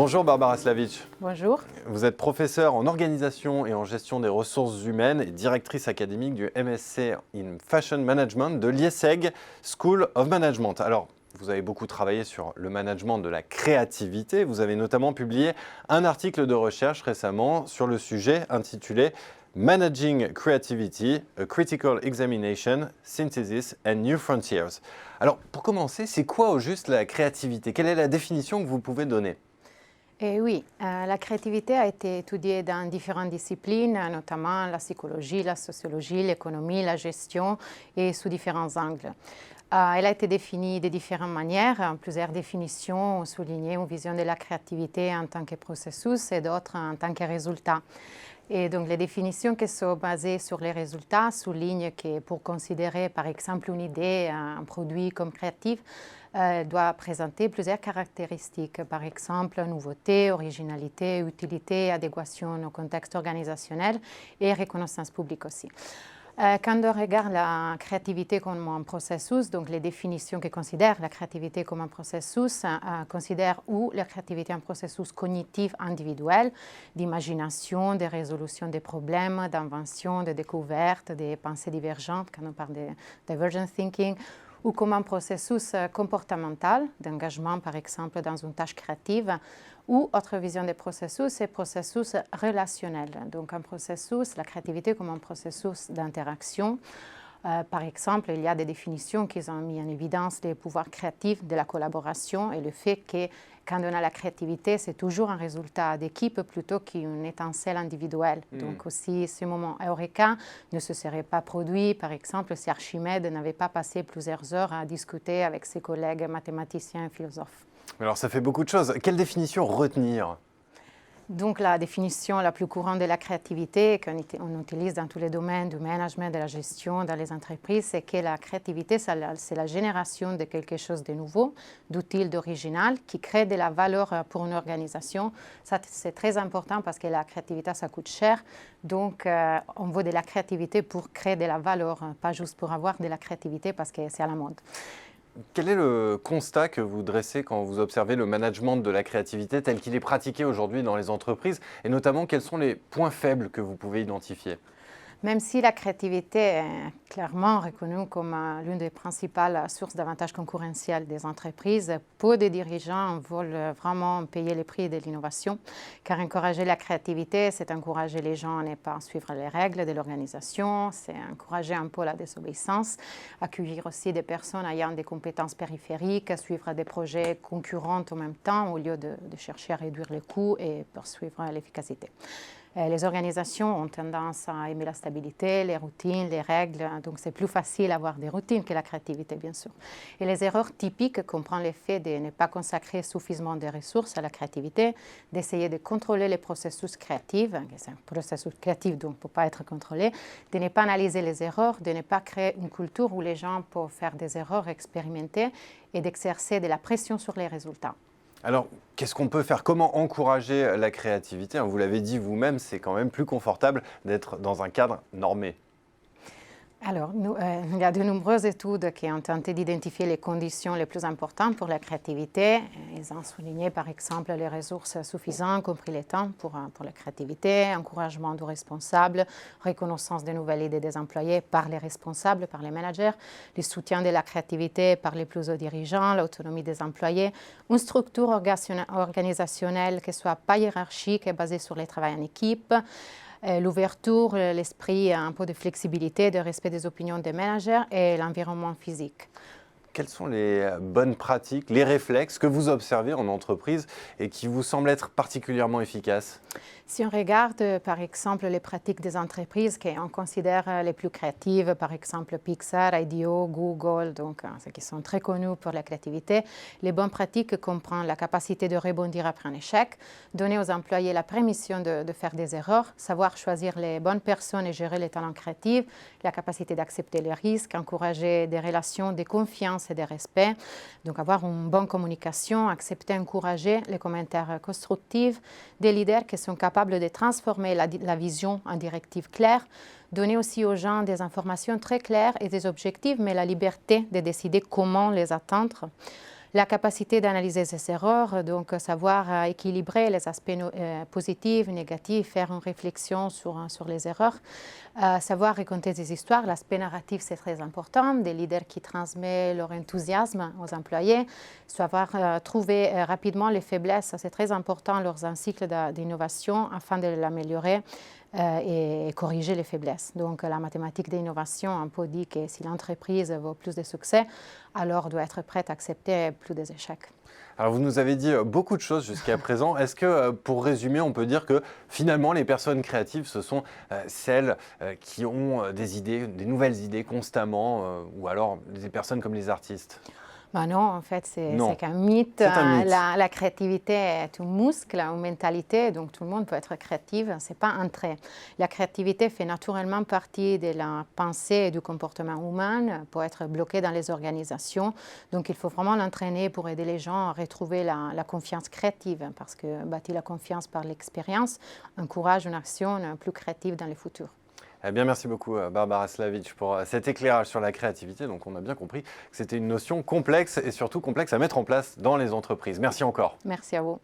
Bonjour Barbara Slavic. Bonjour. Vous êtes professeure en organisation et en gestion des ressources humaines et directrice académique du MSc in Fashion Management de l'IESEG School of Management. Alors, vous avez beaucoup travaillé sur le management de la créativité. Vous avez notamment publié un article de recherche récemment sur le sujet intitulé Managing Creativity, a Critical Examination, Synthesis and New Frontiers. Alors, pour commencer, c'est quoi au juste la créativité? Quelle est la définition que vous pouvez donner? Et oui, la créativité a été étudiée dans différentes disciplines, notamment la psychologie, la sociologie, l'économie, la gestion et sous différents angles. Elle a été définie de différentes manières. Plusieurs définitions ont souligné une vision de la créativité en tant que processus et d'autres en tant que résultat. Et donc les définitions qui sont basées sur les résultats soulignent que pour considérer par exemple une idée, un produit comme créatif, doit présenter plusieurs caractéristiques, par exemple nouveauté, originalité, utilité, adéquation au contexte organisationnel et reconnaissance publique aussi. Quand on regarde la créativité comme un processus, donc les définitions qui considèrent la créativité comme un processus considèrent ou la créativité un processus cognitif individuel, d'imagination, de résolution des problèmes, d'invention, de découverte, des pensées divergentes, quand on parle de divergent thinking, ou comme un processus comportemental, d'engagement par exemple dans une tâche créative, ou autre vision des processus, c'est processus relationnel. Donc un processus, la créativité comme un processus d'interaction. Par exemple, il y a des définitions qui ont mis en évidence les pouvoirs créatifs de la collaboration et le fait que quand on a la créativité, c'est toujours un résultat d'équipe plutôt qu'une étincelle individuelle. Donc aussi, ce moment eureka ne se serait pas produit, par exemple, si Archimède n'avait pas passé plusieurs heures à discuter avec ses collègues mathématiciens et philosophes. Alors ça fait beaucoup de choses. Quelle définition retenir? Donc la définition la plus courante de la créativité qu'on utilise dans tous les domaines du management, de la gestion, dans les entreprises, c'est que la créativité, c'est la génération de quelque chose de nouveau, d'utile, d'original, qui crée de la valeur pour une organisation. Ça, c'est très important parce que la créativité, ça coûte cher. Donc on veut de la créativité pour créer de la valeur, pas juste pour avoir de la créativité parce que c'est à la mode. Quel est le constat que vous dressez quand vous observez le management de la créativité tel qu'il est pratiqué aujourd'hui dans les entreprises et notamment quels sont les points faibles que vous pouvez identifier? Même si la créativité est clairement reconnue comme l'une des principales sources d'avantages concurrentiels des entreprises, peu de dirigeants veulent vraiment payer le prix de l'innovation, car encourager la créativité, c'est encourager les gens à ne pas suivre les règles de l'organisation, c'est encourager un peu la désobéissance, accueillir aussi des personnes ayant des compétences périphériques, suivre des projets concurrents en même temps au lieu de chercher à réduire les coûts et poursuivre l'efficacité. Les organisations ont tendance à aimer la stabilité, les routines, les règles, donc c'est plus facile d'avoir des routines que la créativité, bien sûr. Et les erreurs typiques comprennent le fait de ne pas consacrer suffisamment de ressources à la créativité, d'essayer de contrôler les processus créatifs, c'est un processus créatif donc ne peut pas être contrôlé, de ne pas analyser les erreurs, de ne pas créer une culture où les gens peuvent faire des erreurs, expérimenter et d'exercer de la pression sur les résultats. Alors, qu'est-ce qu'on peut faire? Comment encourager la créativité? Vous l'avez dit vous-même, c'est quand même plus confortable d'être dans un cadre normé. Alors, il y a de nombreuses études qui ont tenté d'identifier les conditions les plus importantes pour la créativité. Ils ont souligné par exemple les ressources suffisantes, compris le temps pour la créativité, encouragement du responsable, reconnaissance des nouvelles idées des employés par les responsables, par les managers, le soutien de la créativité par les plus hauts dirigeants, l'autonomie des employés, une structure organisationnelle qui ne soit pas hiérarchique et basée sur le travail en équipe, l'ouverture, l'esprit, un peu de flexibilité, de respect des opinions des managers et l'environnement physique. Quelles sont les bonnes pratiques, les réflexes que vous observez en entreprise et qui vous semblent être particulièrement efficaces? Si on regarde par exemple les pratiques des entreprises qu'on considère les plus créatives, par exemple Pixar, IDEO, Google, donc ceux qui sont très connus pour la créativité, les bonnes pratiques comprennent la capacité de rebondir après un échec, donner aux employés la permission de faire des erreurs, savoir choisir les bonnes personnes et gérer les talents créatifs, la capacité d'accepter les risques, encourager des relations de confiance et de respect, donc avoir une bonne communication, accepter, encourager les commentaires constructifs, des leaders qui sont capables de transformer la vision en directive claire, donner aussi aux gens des informations très claires et des objectifs, mais la liberté de décider comment les atteindre. La capacité d'analyser ses erreurs, donc savoir équilibrer les aspects positifs, négatifs, faire une réflexion sur les erreurs. Savoir raconter des histoires, l'aspect narratif c'est très important, des leaders qui transmettent leur enthousiasme aux employés, savoir trouver rapidement les faiblesses, c'est très important lors d'un cycle d'innovation afin de l'améliorer et corriger les faiblesses. Donc la mathématique d'innovation un peu dit que si l'entreprise veut plus de succès, alors doit être prête à accepter plus des échecs. Alors vous nous avez dit beaucoup de choses jusqu'à présent. Est-ce que pour résumer, on peut dire que finalement les personnes créatives, ce sont celles qui ont des idées, des nouvelles idées constamment, ou alors des personnes comme les artistes? Ben non, en fait, c'est qu'un mythe. C'est un mythe. La créativité est un muscle, une mentalité, donc tout le monde peut être créatif, ce n'est pas un trait. La créativité fait naturellement partie de la pensée et du comportement humain pour être bloqué dans les organisations. Donc il faut vraiment l'entraîner pour aider les gens à retrouver la confiance créative, parce que bâtir la confiance par l'expérience encourage une action plus créative dans le futur. Eh bien, merci beaucoup Barbara Slavic pour cet éclairage sur la créativité. Donc on a bien compris que c'était une notion complexe et surtout complexe à mettre en place dans les entreprises. Merci encore. Merci à vous.